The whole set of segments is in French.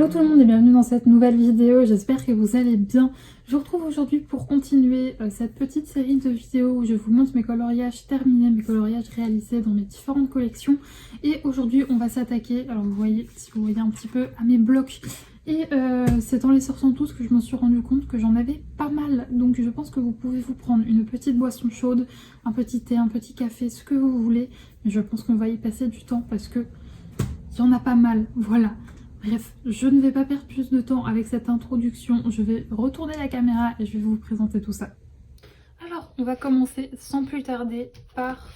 Hello tout le monde et bienvenue dans cette nouvelle vidéo, j'espère que vous allez bien. Je vous retrouve aujourd'hui pour continuer cette petite série de vidéos où je vous montre mes coloriages terminés, mes coloriages réalisés dans mes différentes collections. Et aujourd'hui on va s'attaquer, alors vous voyez, si vous voyez un petit peu, à mes blocs. Et c'est en les sortant tous que je me suis rendu compte que j'en avais pas mal. Donc je pense que vous pouvez vous prendre une petite boisson chaude, un petit thé, un petit café, ce que vous voulez. Mais je pense qu'on va y passer du temps parce que il y en a pas mal, voilà. Bref, je ne vais pas perdre plus de temps avec cette introduction. Je vais retourner la caméra et je vais vous présenter tout ça. Alors, on va commencer sans plus tarder par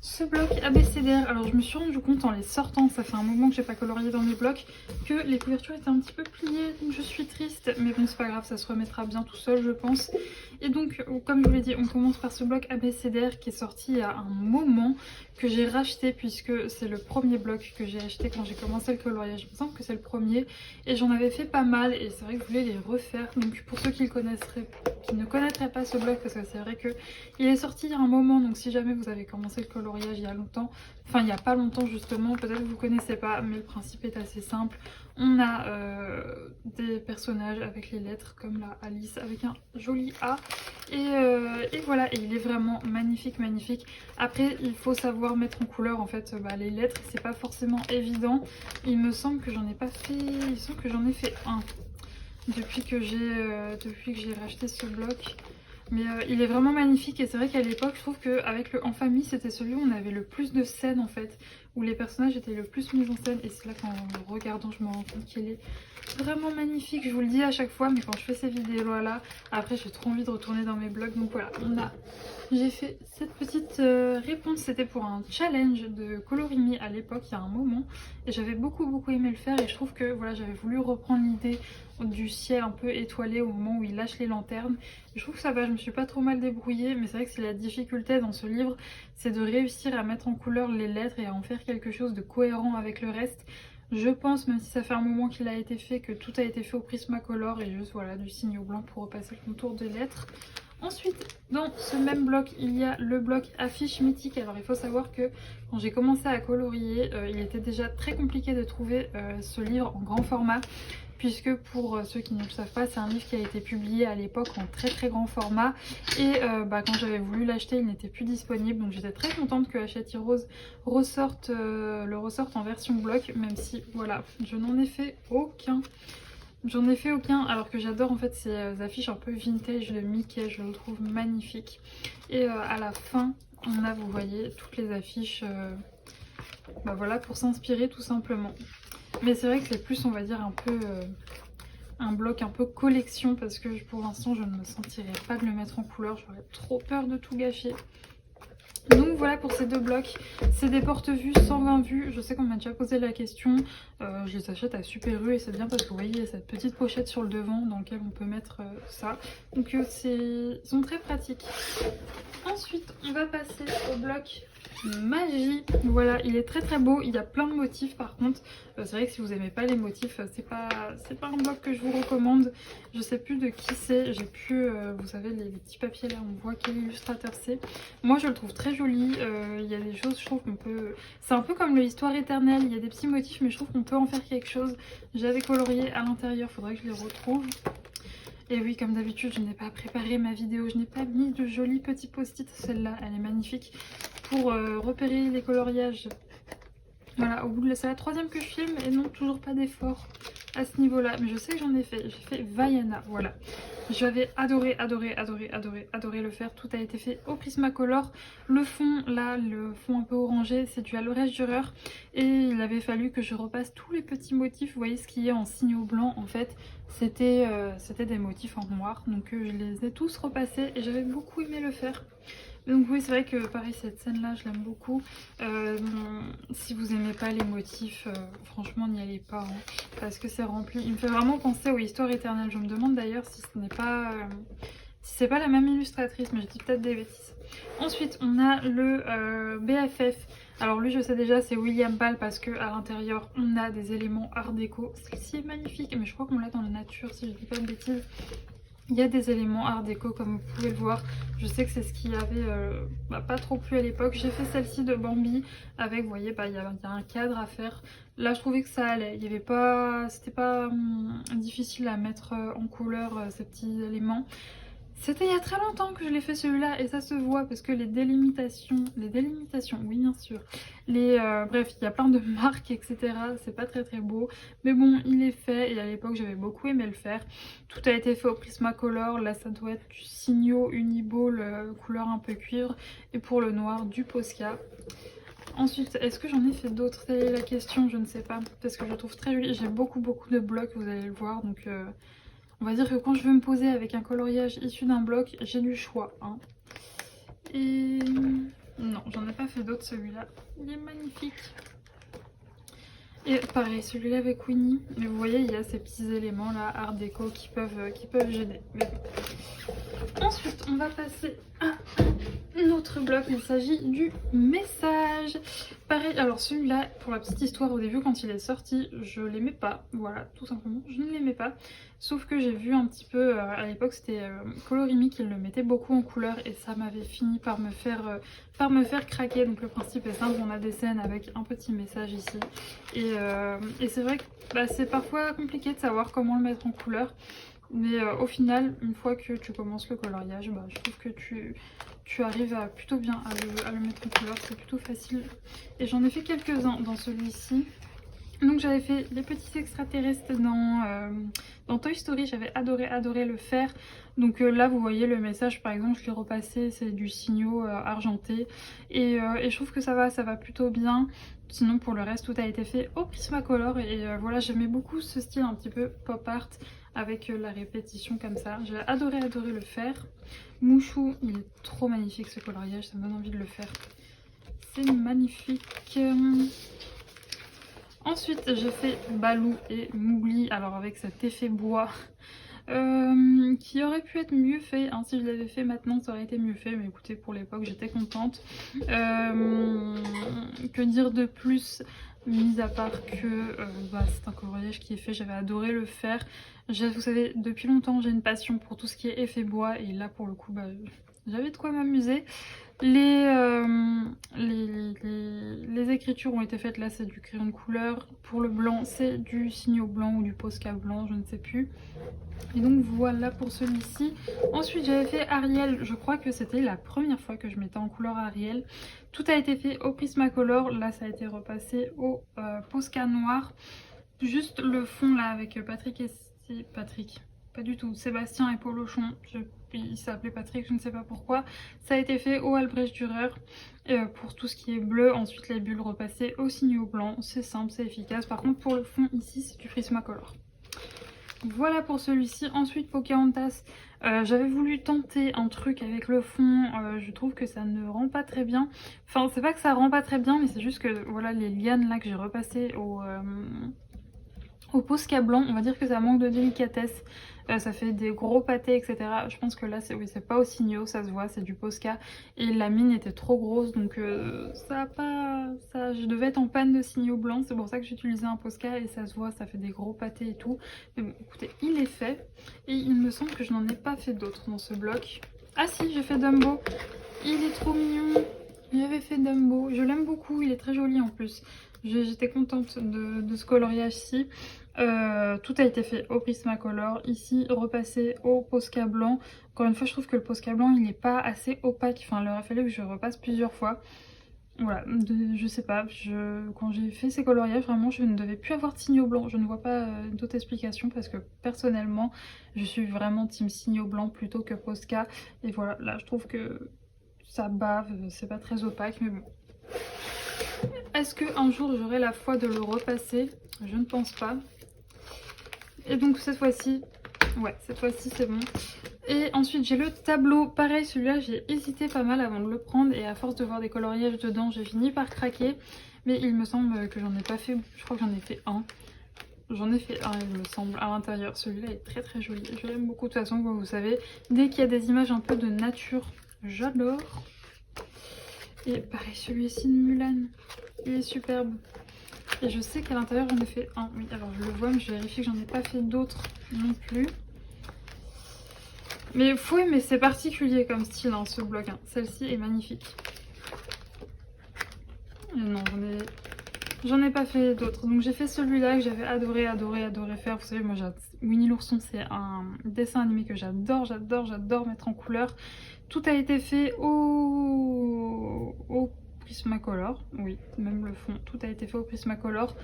ce bloc abécédaire. Alors je me suis rendu compte en les sortant, ça fait un moment que j'ai pas colorié dans mes blocs, que les couvertures étaient un petit peu pliées, donc je suis triste, mais bon c'est pas grave, ça se remettra bien tout seul je pense. Et donc comme je vous l'ai dit, on commence par ce bloc abécédaire qui est sorti il y a un moment, que j'ai racheté puisque c'est le premier bloc que j'ai acheté quand j'ai commencé le coloriage. Il me semble que c'est le premier et j'en avais fait pas mal et c'est vrai que je voulais les refaire. Donc pour ceux qui ne connaîtraient pas ce bloc, parce que c'est vrai que il est sorti il y a un moment, donc si jamais vous avez commencé le coloriage il y a longtemps, enfin il n'y a pas longtemps justement, peut-être que vous ne connaissez pas, mais le principe est assez simple. On a des personnages avec les lettres comme la Alice avec un joli A et voilà, et il est vraiment magnifique, magnifique. Après il faut savoir mettre en couleur en fait les lettres, c'est pas forcément évident. Il me semble que j'en ai pas fait, il me semble que j'en ai fait un depuis que j'ai racheté ce bloc. Mais il est vraiment magnifique et c'est vrai qu'à l'époque je trouve qu'avec le En Famille c'était celui où on avait le plus de scènes en fait, où les personnages étaient le plus mis en scène, et c'est là qu'en le regardant je me rends compte qu'il est vraiment magnifique. Je vous le dis à chaque fois, mais quand je fais ces vidéos là, après j'ai trop envie de retourner dans mes blogs. Donc voilà, j'ai fait cette petite réponse, c'était pour un challenge de Colorimi à l'époque, il y a un moment, et j'avais beaucoup aimé le faire, et je trouve que voilà, j'avais voulu reprendre l'idée du ciel un peu étoilé au moment où il lâche les lanternes. Je trouve que ça va, je me suis pas trop mal débrouillée, mais c'est vrai que c'est la difficulté dans ce livre, c'est de réussir à mettre en couleur les lettres et à en faire quelque chose de cohérent avec le reste. Je pense, même si ça fait un moment qu'il a été fait, que tout a été fait au Prismacolor et juste voilà du signo blanc pour repasser le contour des lettres. Ensuite, dans ce même bloc, il y a le bloc affiche mythique. Alors il faut savoir que quand j'ai commencé à colorier, il était déjà très compliqué de trouver ce livre en grand format, puisque pour ceux qui ne le savent pas, c'est un livre qui a été publié à l'époque en très grand format, et quand j'avais voulu l'acheter il n'était plus disponible, donc j'étais très contente que Hachette Heroes le ressorte en version bloc, même si voilà, je n'en ai fait aucun. J'en ai fait aucun, alors que j'adore en fait ces affiches un peu vintage de Mickey, je le trouve magnifique. Et à la fin, on a, vous voyez, toutes les affiches voilà, pour s'inspirer tout simplement. Mais c'est vrai que c'est plus, on va dire, un peu un bloc un peu collection, parce que pour l'instant je ne me sentirais pas de le mettre en couleur, j'aurais trop peur de tout gâcher. Donc voilà pour ces deux blocs, c'est des porte-vues 120 vues, je sais qu'on m'a déjà posé la question, je les achète à Super U et c'est bien parce que vous voyez il y a cette petite pochette sur le devant dans laquelle on peut mettre ça, donc ils sont très pratiques. Ensuite on va passer au bloc Magie. Voilà, il est très beau, il y a plein de motifs par contre. C'est vrai que si vous aimez pas les motifs, c'est pas un bloc que je vous recommande. Je sais plus de qui c'est, j'ai plus, vous savez les petits papiers là, on voit quel illustrateur c'est. Moi je le trouve très joli, il y a des choses, je trouve qu'on peut... C'est un peu comme le Histoire éternelle, il y a des petits motifs mais je trouve qu'on peut en faire quelque chose. J'avais colorié à l'intérieur, faudrait que je les retrouve. Et oui, comme d'habitude, je n'ai pas préparé ma vidéo, je n'ai pas mis de jolis petits post-it. Celle-là, elle est magnifique pour repérer les coloriages. Voilà, au bout de c'est la troisième que je filme et non, toujours pas d'effort à ce niveau-là. Mais je sais que j'en ai fait. J'ai fait Vaiana, voilà. J'avais adoré le faire. Tout a été fait au Prismacolor. Le fond, là, le fond un peu orangé, c'est du Alorège Dürer. Et il avait fallu que je repasse tous les petits motifs. Vous voyez ce qu'il y a en signaux blancs, en fait. C'était des motifs en noir. Donc je les ai tous repassés et j'avais beaucoup aimé le faire. Donc oui, c'est vrai que pareil, cette scène-là, je l'aime beaucoup. Si vous aimez pas les motifs, franchement, n'y allez pas, hein, parce que c'est rempli. Il me fait vraiment penser aux Histoires éternelles. Je me demande d'ailleurs si ce n'est pas... si c'est pas la même illustratrice, mais je dis peut-être des bêtises. Ensuite, on a le BFF. Alors lui, je sais déjà, c'est William Ball, parce que à l'intérieur, on a des éléments art déco. Celle-ci est magnifique, mais je crois qu'on l'a dans la nature, si je dis pas de bêtises. Il y a des éléments art déco comme vous pouvez le voir. Je sais que c'est ce qui avait pas trop plu à l'époque. J'ai fait celle-ci de Bambi avec, vous voyez, il y a un cadre à faire. Là je trouvais que ça allait. Il y avait pas, c'était pas difficile à mettre en couleur ces petits éléments. C'était il y a très longtemps que je l'ai fait celui-là et ça se voit parce que les délimitations, oui bien sûr, bref, il y a plein de marques etc, c'est pas très beau, mais bon il est fait et à l'époque j'avais beaucoup aimé le faire. Tout a été fait au Prismacolor, là ça doit être du Signo Uniball couleur un peu cuivre et pour le noir du Posca. Ensuite, est-ce que j'en ai fait d'autres? Telle est la question, je ne sais pas, parce que je le trouve très joli, j'ai beaucoup de blocs, vous allez le voir, donc... On va dire que quand je veux me poser avec un coloriage issu d'un bloc, j'ai du choix. Hein. Et non, j'en ai pas fait d'autres, celui-là. Il est magnifique. Et pareil, celui-là avec Winnie. Mais vous voyez, il y a ces petits éléments là, art déco, qui peuvent gêner. Mais bon. Ensuite, on va passer à un autre bloc. Il s'agit du message. Pareil, alors celui-là, pour la petite histoire, au début, quand il est sorti, je l'aimais pas. Voilà, tout simplement, je ne l'aimais pas. Sauf que j'ai vu un petit peu, à l'époque, c'était Colorimi qui le mettait beaucoup en couleur et ça m'avait fini par me faire craquer. Donc le principe est simple, on a des scènes avec un petit message ici. Et c'est vrai que c'est parfois compliqué de savoir comment le mettre en couleur. Mais au final, une fois que tu commences le coloriage, je trouve que tu arrives à plutôt bien à le mettre en couleur, c'est plutôt facile. Et j'en ai fait quelques-uns dans celui-ci. Donc j'avais fait les petits extraterrestres dans Toy Story, j'avais adoré le faire. Donc là vous voyez le message par exemple, je l'ai repassé, c'est du Signo argenté. Et je trouve que ça va plutôt bien. Sinon pour le reste tout a été fait au Prismacolor et voilà, j'aimais beaucoup ce style un petit peu pop art avec la répétition comme ça. J'ai adoré le faire. Mouchou, il est trop magnifique ce coloriage, ça me donne envie de le faire. C'est magnifique. Ensuite j'ai fait Balou et Mougli, alors avec cet effet bois qui aurait pu être mieux fait, hein. Si je l'avais fait maintenant ça aurait été mieux fait, mais écoutez, pour l'époque j'étais contente. Que dire de plus, mis à part que c'est un coloriage qui est fait, j'avais adoré le faire. Vous savez, depuis longtemps j'ai une passion pour tout ce qui est effet bois et là pour le coup j'avais de quoi m'amuser. Les écritures ont été faites, là c'est du crayon de couleur, pour le blanc c'est du Signo blanc ou du Posca blanc, je ne sais plus. Et donc voilà pour celui-ci. Ensuite j'avais fait Ariel, je crois que c'était la première fois que je mettais en couleur Ariel. Tout a été fait au Prismacolor, là ça a été repassé au Posca noir. Juste le fond là avec Patrick, pas du tout, Sébastien et Polochon, il s'appelait Patrick, je ne sais pas pourquoi. Ça a été fait au Albrecht Dürer pour tout ce qui est bleu. Ensuite les bulles repassées au Signo blanc, c'est simple, c'est efficace. Par contre pour le fond ici c'est du Prismacolor. Voilà pour celui-ci. Ensuite Pocahontas, j'avais voulu tenter un truc avec le fond, je trouve que ça ne rend pas très bien. Enfin c'est pas que ça rend pas très bien, mais c'est juste que voilà, les lianes là que j'ai repassées au Posca blanc, on va dire que ça manque de délicatesse. Ça fait des gros pâtés etc. Je pense que là c'est pas au Signo, ça se voit, c'est du Posca. Et la mine était trop grosse, donc je devais être en panne de Signo blanc. C'est pour ça que j'utilisais un Posca et ça se voit, ça fait des gros pâtés et tout. Mais bon écoutez, il est fait. Et il me semble que je n'en ai pas fait d'autres dans ce bloc. Ah si, j'ai fait Dumbo. Il est trop mignon. J'avais fait Dumbo, je l'aime beaucoup, il est très joli en plus. J'étais contente de ce coloriage-ci. Tout a été fait au Prismacolor. Ici, repassé au Posca blanc. Encore une fois, je trouve que le Posca blanc, il n'est pas assez opaque. Enfin, il aurait fallu que je repasse plusieurs fois. Voilà, je sais pas. Quand j'ai fait ces coloriages, vraiment, je ne devais plus avoir de Signo blanc. Je ne vois pas d'autre explication parce que personnellement, je suis vraiment team Signo blanc plutôt que Posca. Et voilà, là, je trouve que ça bave, c'est pas très opaque, mais bon. Est-ce qu'un jour j'aurai la foi de le repasser? Je ne pense pas. Et donc cette fois-ci, ouais, cette fois-ci c'est bon. Et ensuite j'ai le tableau, pareil celui-là j'ai hésité pas mal avant de le prendre et à force de voir des coloriages dedans j'ai fini par craquer. Mais il me semble que j'en ai pas fait, je crois que j'en ai fait un. J'en ai fait un il me semble à l'intérieur, celui-là est très joli, je l'aime beaucoup de toute façon comme vous savez. Dès qu'il y a des images un peu de nature, j'adore. Et pareil celui-ci de Mulan, il est superbe. Et je sais qu'à l'intérieur j'en ai fait un, oui alors je le vois mais je vérifie que j'en ai pas fait d'autres non plus. Mais oui, mais c'est particulier comme style, hein, ce bloc. Hein. Celle-ci est magnifique. Et non, j'en ai pas fait d'autres. Donc j'ai fait celui-là que j'avais adoré faire. Vous savez, moi, Winnie l'ourson, c'est un dessin animé que j'adore mettre en couleur. Tout a été fait au Prismacolor. Oui, même le fond, tout a été fait au Prismacolor.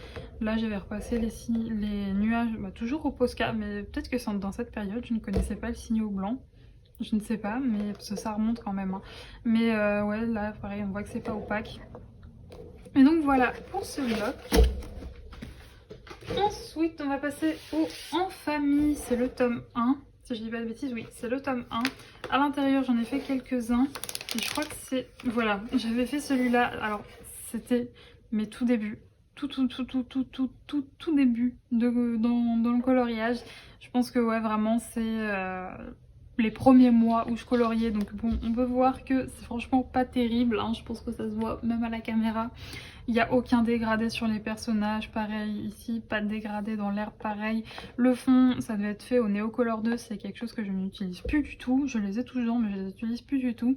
Là, je vais repasser les nuages, bah, toujours au Posca, mais peut-être que c'est dans cette période, je ne connaissais pas le signaux blanc. Je ne sais pas, mais parce que ça remonte quand même. Hein. Mais ouais, là, pareil, on voit que c'est pas opaque. Et donc voilà pour ce bloc. Ensuite, on va passer au En Famille. C'est le tome 1. Si je dis pas de bêtises, oui, c'est le tome 1. À l'intérieur, j'en ai fait quelques-uns. Et je crois que c'est... Voilà, j'avais fait celui-là. Alors, c'était mes tout débuts. Tout début dans le coloriage. Je pense que, ouais, vraiment, c'est... les premiers mois où je coloriais, donc bon, on peut voir que c'est franchement pas terrible, hein. Je pense que ça se voit même à la caméra. Il n'y a aucun dégradé sur les personnages, pareil ici, pas de dégradé dans l'herbe, pareil. Le fond, ça devait être fait au Neocolor 2, c'est quelque chose que je n'utilise plus du tout. Je les ai toujours, mais je les utilise plus du tout.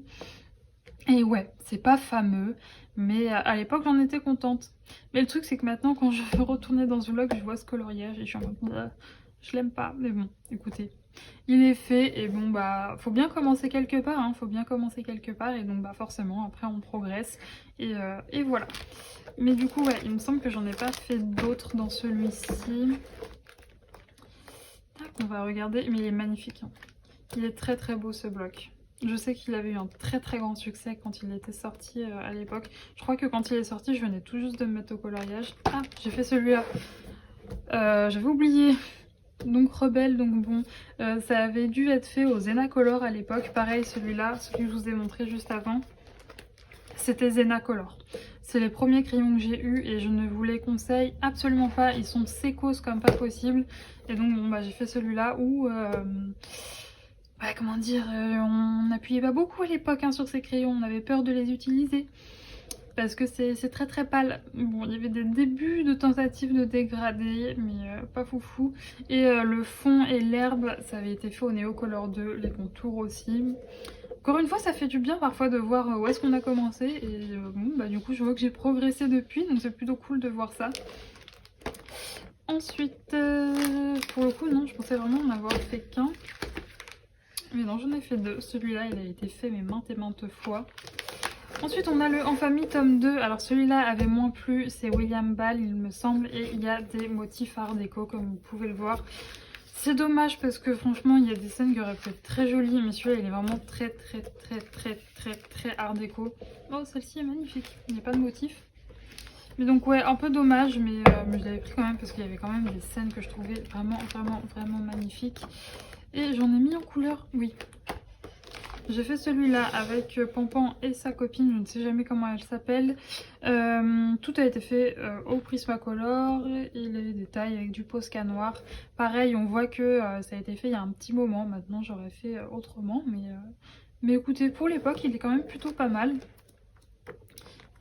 Et ouais, c'est pas fameux, mais à l'époque j'en étais contente. Mais le truc c'est que maintenant quand je veux retourner dans ce vlog, je vois ce coloriage et je suis en mode... Je l'aime pas, mais bon, écoutez. Il est fait et bon bah faut bien commencer quelque part, hein, faut bien commencer quelque part et donc bah forcément après on progresse et voilà. Mais du coup ouais, il me semble que j'en ai pas fait d'autres dans celui-ci. Tac, on va regarder, mais il est magnifique. Hein. Il est très très beau ce bloc. Je sais qu'il avait eu un très très grand succès quand il était sorti à l'époque. Je crois que quand il est sorti, je venais tout juste de me mettre au coloriage. Ah, j'ai fait celui-là. J'avais oublié. Donc Rebelle, donc bon, ça avait dû être fait au Zenacolor à l'époque. Pareil, celui-là, celui que je vous ai montré juste avant, c'était Zenacolor. C'est les premiers crayons que j'ai eu et je ne vous les conseille absolument pas. Ils sont sécos comme pas possible. Et donc bon, bah j'ai fait celui-là où... ouais, comment dire, on n'appuyait pas beaucoup à l'époque hein, sur ces crayons. On avait peur de les utiliser. Parce que c'est très très pâle. Bon, il y avait des débuts de tentatives de dégrader, mais pas foufou. Et le fond et l'herbe, ça avait été fait au Neocolor 2, les contours aussi. Encore une fois, ça fait du bien parfois de voir où est-ce qu'on a commencé. Et bon, bah du coup, je vois que j'ai progressé depuis, donc c'est plutôt cool de voir ça. Ensuite, pour le coup, non, je pensais vraiment en avoir fait qu'un. Mais non, j'en ai fait deux. Celui-là, il a été fait mais maintes et maintes fois. Ensuite on a le En Famille tome 2, alors celui-là avait moins plu, c'est William Ball il me semble, et il y a des motifs art déco comme vous pouvez le voir. C'est dommage parce que franchement il y a des scènes qui auraient pu être très jolies, mais celui-là il est vraiment très art déco. Oh celle-ci est magnifique, il n'y a pas de motif. Mais donc ouais, un peu dommage, mais je l'avais pris quand même parce qu'il y avait quand même des scènes que je trouvais vraiment magnifiques. Et j'en ai mis en couleur, oui. J'ai fait celui-là avec Pampan et sa copine, je ne sais jamais comment elle s'appelle. Tout a été fait au Prismacolor et les détails avec du Posca noir. Pareil, on voit que ça a été fait il y a un petit moment, maintenant j'aurais fait autrement. Mais écoutez, pour l'époque, il est quand même plutôt pas mal.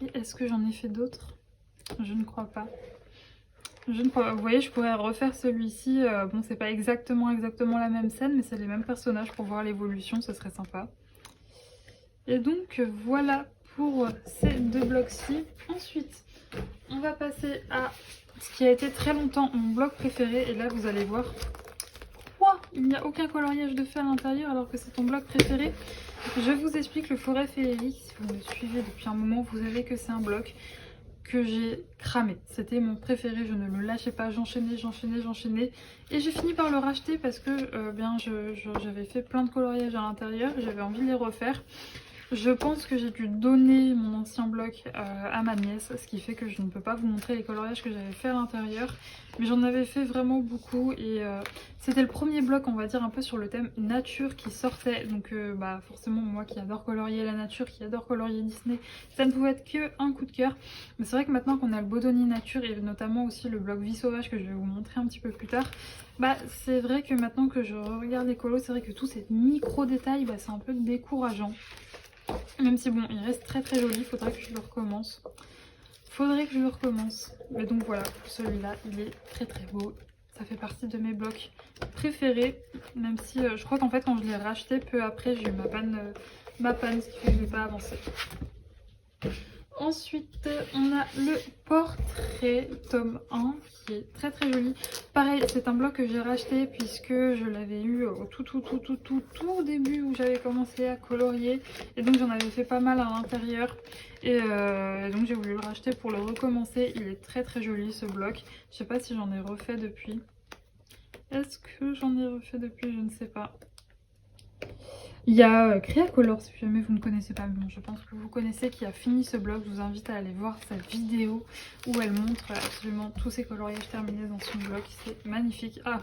Et est-ce que j'en ai fait d'autres? Je ne crois pas. Vous voyez, je pourrais refaire celui-ci. Bon, c'est pas exactement la même scène, mais c'est les mêmes personnages pour voir l'évolution, ce serait sympa. Et donc, voilà pour ces deux blocs-ci. Ensuite, on va passer à ce qui a été très longtemps mon bloc préféré. Et là, vous allez voir, quoi, il n'y a aucun coloriage de fait à l'intérieur alors que c'est ton bloc préféré. Je vous explique le Forêt Féerique. Si vous me suivez depuis un moment, vous savez que c'est un bloc que j'ai cramé. C'était mon préféré, je ne le lâchais pas, j'enchaînais. Et j'ai fini par le racheter parce que bien j'avais fait plein de coloriages à l'intérieur, j'avais envie de les refaire. Je pense que j'ai dû donner mon ancien bloc à ma nièce, ce qui fait que je ne peux pas vous montrer les coloriages que j'avais fait à l'intérieur. Mais j'en avais fait vraiment beaucoup et c'était le premier bloc, on va dire, un peu sur le thème nature qui sortait. Donc bah forcément, moi qui adore colorier la nature, qui adore colorier Disney, ça ne pouvait être qu'un coup de cœur. Mais c'est vrai que maintenant qu'on a le Bodoni Nature et notamment aussi le bloc Vie Sauvage que je vais vous montrer un petit peu plus tard, bah c'est vrai que maintenant que je regarde les colos, c'est vrai que tous ces micro détails, bah, c'est un peu décourageant. Même si bon, il reste très joli, faudrait que je le recommence. Mais donc voilà, celui-là, il est très beau. Ça fait partie de mes blocs préférés, même si je crois qu'en fait quand je l'ai racheté peu après j'ai eu ma panne, ce qui fait que je ne vais pas avancer. Ensuite, on a le portrait tome 1 qui est très très joli. Pareil, c'est un bloc que j'ai racheté puisque je l'avais eu au tout début où j'avais commencé à colorier. Et donc j'en avais fait pas mal à l'intérieur. Et donc j'ai voulu le racheter pour le recommencer. Il est très très joli ce bloc. Je sais pas si j'en ai refait depuis. Est-ce que j'en ai refait depuis? Je ne sais pas. Il y a Créacolor, si jamais vous ne connaissez pas, bon, je pense que vous connaissez, qui a fini ce blog. Je vous invite à aller voir sa vidéo où elle montre absolument tous ses coloriages terminés dans son blog. C'est magnifique. Ah,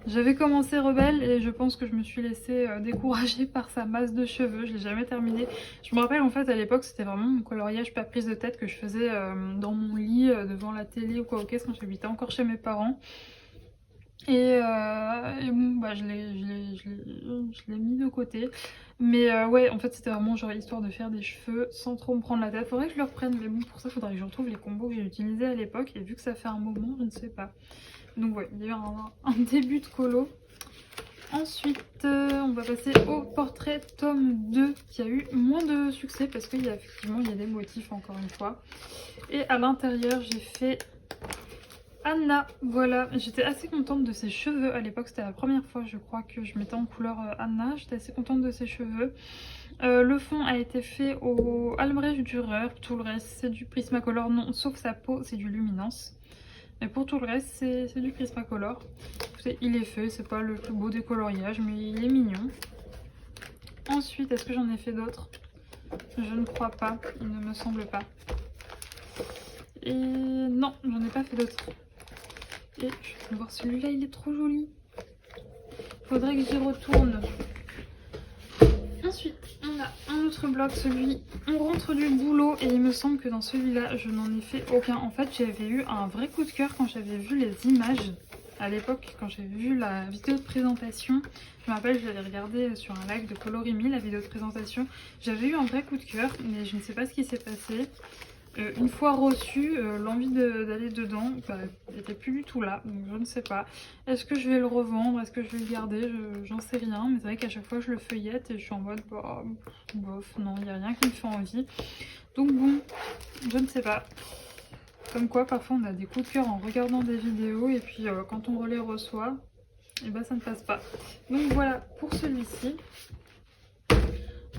j'avais commencé Rebelle et je pense que je me suis laissée décourager par sa masse de cheveux. Je l'ai jamais terminé. Je me rappelle en fait à l'époque c'était vraiment mon coloriage pas prise de tête que je faisais dans mon lit, devant la télé ou quoi au caisse quand j'habitais encore chez mes parents. Et bon, bah, je l'ai mis de côté. Mais ouais, en fait, c'était vraiment genre histoire de faire des cheveux sans trop me prendre la tête. Faudrait que je le reprenne, mais bon, pour ça, faudrait que je retrouve les combos que j'ai utilisés à l'époque. Et vu que ça fait un moment, je ne sais pas. Donc ouais, il y a eu un début de colo. Ensuite, on va passer au portrait tome 2 qui a eu moins de succès parce qu'il y a effectivement il y a des motifs encore une fois. Et à l'intérieur, j'ai fait Anna, voilà, j'étais assez contente de ses cheveux à l'époque, c'était la première fois je crois que je mettais en couleur Anna, j'étais assez contente de ses cheveux. Le fond a été fait au Albrecht Dürer, tout le reste c'est du Prismacolor, non, sauf sa peau c'est du Luminance. Mais pour tout le reste c'est du Prismacolor. Écoutez, il est fait, c'est pas le plus beau des coloriages mais il est mignon. Ensuite, est-ce que j'en ai fait d'autres? Je ne crois pas, il ne me semble pas. Et non, j'en ai pas fait d'autres. Et je vais voir celui-là, il est trop joli. Faudrait que j'y retourne. Ensuite, on a un autre bloc, celui on rentre du boulot. Et il me semble que dans celui-là, je n'en ai fait aucun. En fait, j'avais eu un vrai coup de cœur quand j'avais vu les images. À l'époque, quand j'ai vu la vidéo de présentation, je me rappelle, je l'avais regardé sur un live de Colorimi, la vidéo de présentation. J'avais eu un vrai coup de cœur, mais je ne sais pas ce qui s'est passé. Une fois reçu, l'envie d'aller dedans n'était plus du tout là, donc je ne sais pas. Est-ce que je vais le revendre? Est-ce que je vais le garder? J'en sais rien, mais c'est vrai qu'à chaque fois je le feuillette et je suis en mode bah, bof, non, il n'y a rien qui me fait envie. Donc bon, je ne sais pas. Comme quoi parfois on a des coups de cœur en regardant des vidéos et puis quand on les reçoit, et bah ça ne passe pas. Donc voilà pour celui-ci.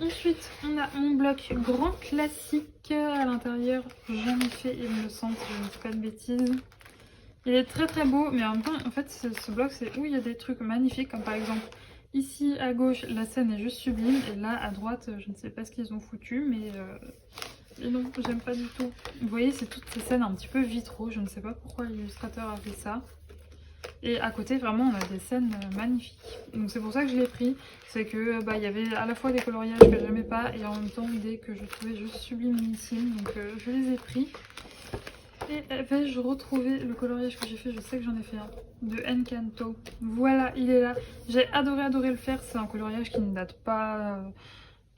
Ensuite, on a mon bloc grand classique. À l'intérieur, j'en ai fait, il me semble, si je ne dis pas de bêtises. Il est très très beau, mais en même temps, en fait, ce bloc, c'est où il y a des trucs magnifiques, comme par exemple, ici à gauche, la scène est juste sublime, et là, à droite, je ne sais pas ce qu'ils ont foutu, mais non, j'aime pas du tout. Vous voyez, c'est toutes ces scènes un petit peu vitraux, je ne sais pas pourquoi l'illustrateur a fait ça. Et à côté, vraiment, on a des scènes magnifiques. Donc c'est pour ça que je l'ai pris. C'est que il y avait à la fois des coloriages que j'aimais pas et en même temps des que je trouvais juste sublimissimes. Donc je les ai pris. Et vais-je retrouver le coloriage que j'ai fait? Je sais que j'en ai fait un. De Encanto. Voilà, il est là. J'ai adoré le faire. C'est un coloriage qui ne date pas...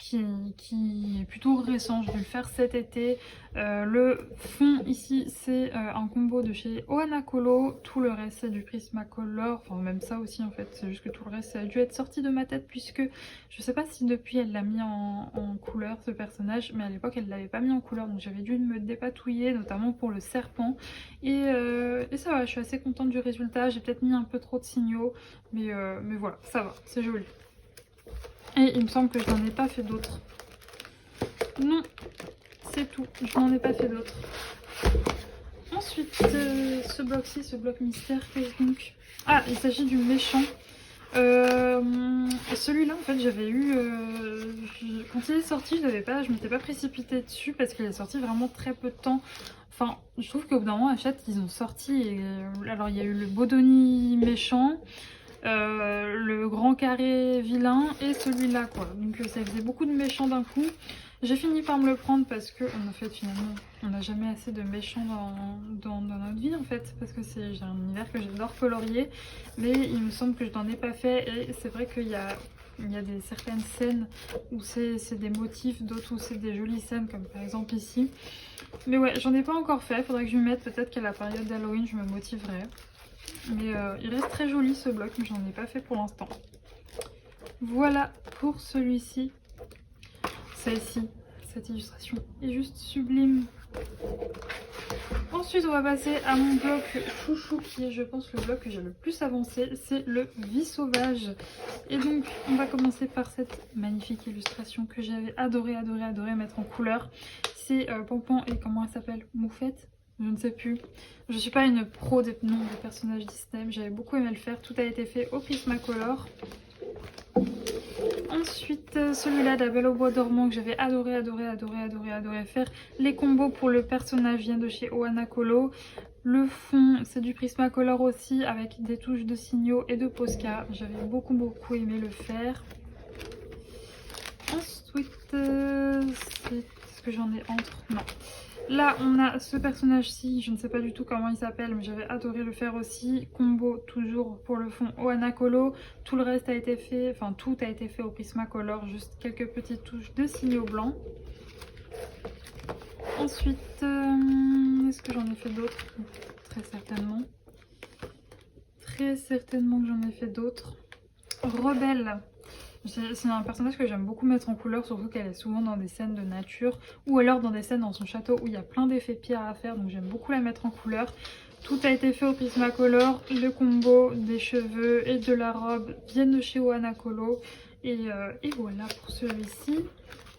Qui est plutôt récent, je vais le faire cet été. Le fond ici c'est un combo de chez Ohana Colo, tout le reste c'est du Prismacolor, enfin même ça aussi en fait, c'est juste que tout le reste ça a dû être sorti de ma tête puisque je sais pas si depuis elle l'a mis en couleur ce personnage, mais à l'époque elle l'avait pas mis en couleur donc j'avais dû me dépatouiller notamment pour le serpent et ça va, je suis assez contente du résultat, j'ai peut-être mis un peu trop de signaux mais voilà, ça va, c'est joli. Et il me semble que je n'en ai pas fait d'autres. Non, c'est tout. Je n'en ai pas fait d'autres. Ensuite, ce bloc-ci, ce bloc mystère, qu'est-ce donc? Ah, il s'agit du méchant. Celui-là, en fait, j'avais eu... quand il est sorti, je m'étais pas précipitée dessus parce qu'il est sorti vraiment très peu de temps. Enfin, je trouve qu'au bout d'un moment, Hachette, ils ont sorti... Alors, il y a eu le Bodoni méchant... le grand carré vilain et celui-là quoi, donc ça faisait beaucoup de méchants d'un coup. J'ai fini par me le prendre parce que en fait finalement on n'a jamais assez de méchants dans notre vie en fait, parce que j'ai un univers que j'adore colorier, mais il me semble que je n'en ai pas fait et c'est vrai qu'il y a certaines scènes où c'est des motifs, d'autres où c'est des jolies scènes comme par exemple ici, mais ouais j'en ai pas encore fait, faudrait que je m'y mette, peut-être qu'à la période d'Halloween je me motiverai. Mais il reste très joli ce bloc, mais j'en ai pas fait pour l'instant. Voilà pour celui-ci. Celle-ci, cette illustration est juste sublime. Ensuite, on va passer à mon bloc chouchou, qui est, je pense, le bloc que j'ai le plus avancé. C'est le Vie sauvage. Et donc, on va commencer par cette magnifique illustration que j'avais adoré mettre en couleur. C'est Pampan et comment elle s'appelle? Moufette? Je ne sais plus. Je suis pas une pro des noms des personnages Disney, mais j'avais beaucoup aimé le faire. Tout a été fait au Prismacolor. Ensuite, celui-là, La Belle au Bois dormant, que j'avais adoré faire. Les combos pour le personnage viennent de chez Ohana Colo. Le fond, c'est du Prismacolor aussi, avec des touches de signaux et de Posca. J'avais beaucoup aimé le faire. Ensuite, est-ce que j'en ai entre? Non. Là, on a ce personnage-ci, je ne sais pas du tout comment il s'appelle, mais j'avais adoré le faire aussi. Combo toujours pour le fond Ohana Colo. Tout le reste a été fait, enfin tout a été fait au Prismacolor, juste quelques petites touches de signaux blancs. Ensuite, est-ce que j'en ai fait d'autres? Très certainement. Très certainement que j'en ai fait d'autres. Rebelle. C'est un personnage que j'aime beaucoup mettre en couleur, surtout qu'elle est souvent dans des scènes de nature ou alors dans des scènes dans son château où il y a plein d'effets pierre à faire, donc j'aime beaucoup la mettre en couleur. Tout a été fait au Prismacolor, le combo des cheveux et de la robe viennent de chez Ohana Colo et voilà pour celui-ci.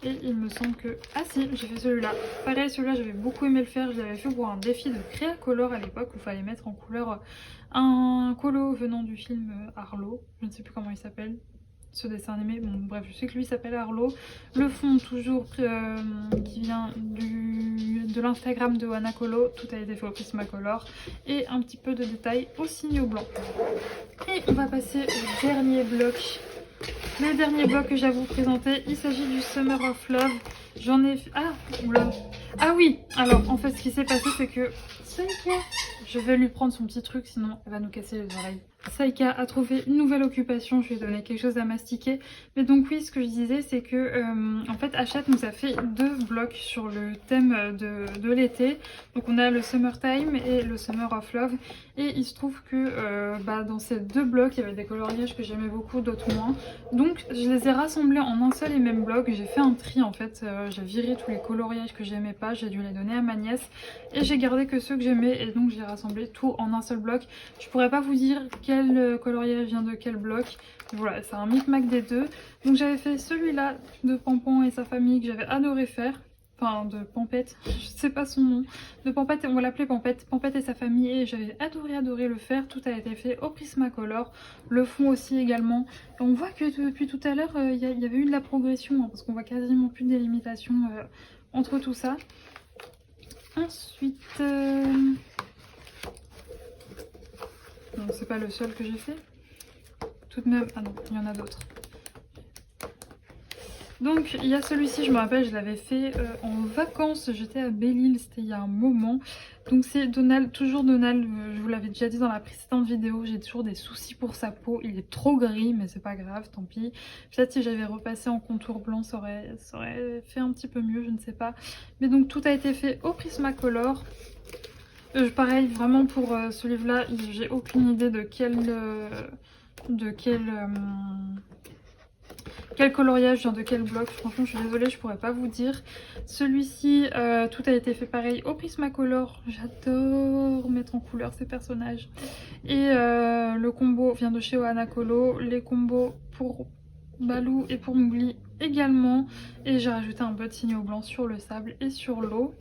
Et il me semble que... Ah si, j'ai fait celui-là. Pareil, celui-là j'avais beaucoup aimé le faire, je l'avais fait pour un défi de Créacolor à l'époque où il fallait mettre en couleur un colo venant du film Arlo, je ne sais plus comment il s'appelle. Ce dessin animé, bon bref, je sais que lui s'appelle Arlo. Le fond toujours qui vient de l'Instagram de Ohana Colo, tout a été fait au Prismacolor et un petit peu de détails au signaux blanc. Et on va passer au dernier bloc. Le dernier bloc que j'ai à vous présenter, il s'agit du Summer of Love. J'en ai... Ah, oula. Ah oui, alors en fait ce qui s'est passé c'est que... Je vais lui prendre son petit truc sinon elle va nous casser les oreilles. Saïka a trouvé une nouvelle occupation, je lui ai donné quelque chose à mastiquer. Mais donc oui, ce que je disais, c'est que en fait Hachette nous a fait 2 blocs sur le thème de l'été. Donc on a le Summertime et le Summer of Love. Et il se trouve que dans ces 2 blocs, il y avait des coloriages que j'aimais beaucoup, d'autres moins. Donc je les ai rassemblés en un seul et même bloc. J'ai fait un tri en fait, j'ai viré tous les coloriages que j'aimais pas, j'ai dû les donner à ma nièce. Et j'ai gardé que ceux que j'aimais et donc j'ai rassemblé tout en un seul bloc. Je pourrais pas vous dire quel coloriage vient de quel bloc. Voilà, c'est un micmac des deux. Donc j'avais fait celui-là de Pampan et sa famille que j'avais adoré faire. Enfin, de Pampette, je sais pas son nom. De Pampette, on va l'appeler Pampette. Pampette et sa famille, et j'avais adoré le faire. Tout a été fait au Prismacolor. Le fond aussi également. Et on voit que depuis tout à l'heure, il y avait eu de la progression, hein, parce qu'on voit quasiment plus de délimitation entre tout ça. Ensuite... Non, c'est pas le seul que j'ai fait. Tout de même... Ah non, il y en a d'autres. Donc il y a celui-ci, je me rappelle, je l'avais fait en vacances, j'étais à Belle-Île, c'était il y a un moment. Donc c'est Donald, toujours Donald, je vous l'avais déjà dit dans la précédente vidéo, j'ai toujours des soucis pour sa peau, il est trop gris mais c'est pas grave, tant pis. Peut-être si j'avais repassé en contour blanc ça aurait fait un petit peu mieux, je ne sais pas. Mais donc tout a été fait au Prismacolor. Pareil, vraiment pour ce livre-là, j'ai aucune idée de quel coloriage vient de quel bloc. Franchement, je suis désolée, je pourrais pas vous dire. Celui-ci, tout a été fait pareil au Prismacolor. J'adore mettre en couleur ces personnages. Et le combo vient de chez Ohana Colo. Les combos pour Baloo et pour Mowgli également. Et j'ai rajouté un peu de signaux blancs sur le sable et sur l'eau.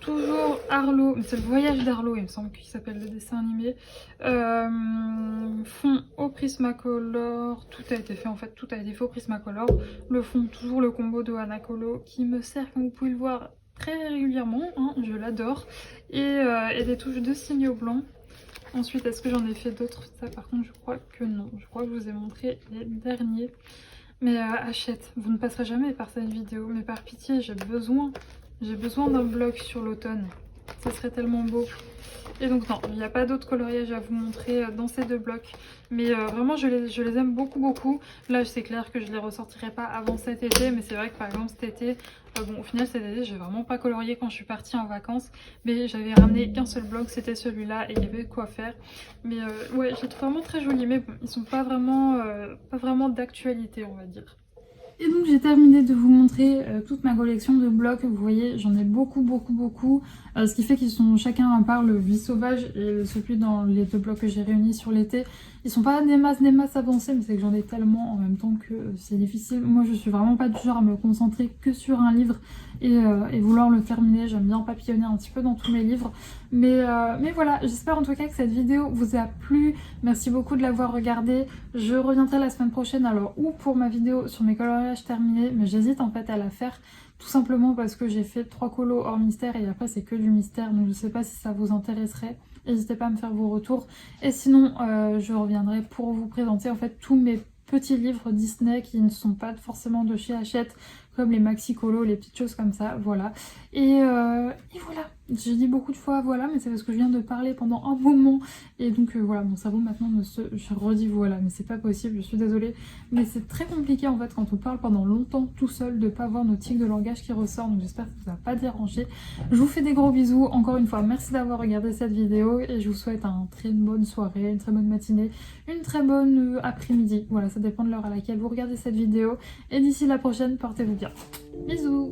Toujours Arlo, c'est le voyage d'Arlo, il me semble qu'il s'appelle le dessin animé. Fond au Prismacolor, tout a été fait en fait, tout a été fait au Prismacolor. Le fond, toujours le combo de Ohana Colo qui me sert, comme vous pouvez le voir, très régulièrement, hein, je l'adore. Et des touches de signaux blancs. Ensuite, est-ce que j'en ai fait d'autres? Ça par contre, je crois que non. Je crois que je vous ai montré les derniers. Mais Hachette, vous ne passerez jamais par cette vidéo, mais par pitié, j'ai besoin d'un bloc sur l'automne. Ce serait tellement beau. Et donc non, il n'y a pas d'autres coloriages à vous montrer dans ces deux blocs. Mais vraiment, je les aime beaucoup, beaucoup. Là, c'est clair que je ne les ressortirai pas avant cet été. Mais c'est vrai que par exemple, cet été, bon, au final, cet été, j'ai vraiment pas colorié quand je suis partie en vacances. Mais j'avais ramené qu'un seul bloc, c'était celui-là. Et il y avait de quoi faire. Mais ouais, je les trouve vraiment très jolis. Mais bon, ils sont pas vraiment d'actualité, on va dire. Et donc j'ai terminé de vous montrer toute ma collection de blocs. Vous voyez, j'en ai beaucoup, beaucoup, beaucoup. Ce qui fait qu'ils sont chacun à part le vie sauvage et celui dans les deux blocs que j'ai réunis sur l'été. Ils sont pas des masses avancés, mais c'est que j'en ai tellement en même temps que c'est difficile. Moi, je suis vraiment pas du genre à me concentrer que sur un livre et vouloir le terminer. J'aime bien papillonner un petit peu dans tous mes livres. Mais voilà, j'espère en tout cas que cette vidéo vous a plu. Merci beaucoup de l'avoir regardée. Je reviendrai la semaine prochaine, alors ou pour ma vidéo sur mes coloriages terminés, mais j'hésite en fait à la faire. Tout simplement parce que j'ai fait 3 colos hors mystère et après c'est que du mystère. Donc je sais pas si ça vous intéresserait. N'hésitez pas à me faire vos retours. Et sinon, je reviendrai pour vous présenter en fait tous mes petits livres Disney qui ne sont pas forcément de chez Hachette, comme les maxi colos, les petites choses comme ça, voilà. Et voilà, j'ai dit beaucoup de fois voilà, mais c'est parce que je viens de parler pendant un moment. Et donc voilà, mon cerveau maintenant je redis voilà, mais c'est pas possible, je suis désolée. Mais c'est très compliqué en fait quand on parle pendant longtemps tout seul de pas avoir nos tics de langage qui ressortent. Donc j'espère que ça va pas déranger. Je vous fais des gros bisous. Encore une fois, merci d'avoir regardé cette vidéo. Et je vous souhaite une très bonne soirée, une très bonne matinée, une très bonne après-midi. Voilà, ça dépend de l'heure à laquelle vous regardez cette vidéo. Et d'ici la prochaine, portez-vous bien. Bisous.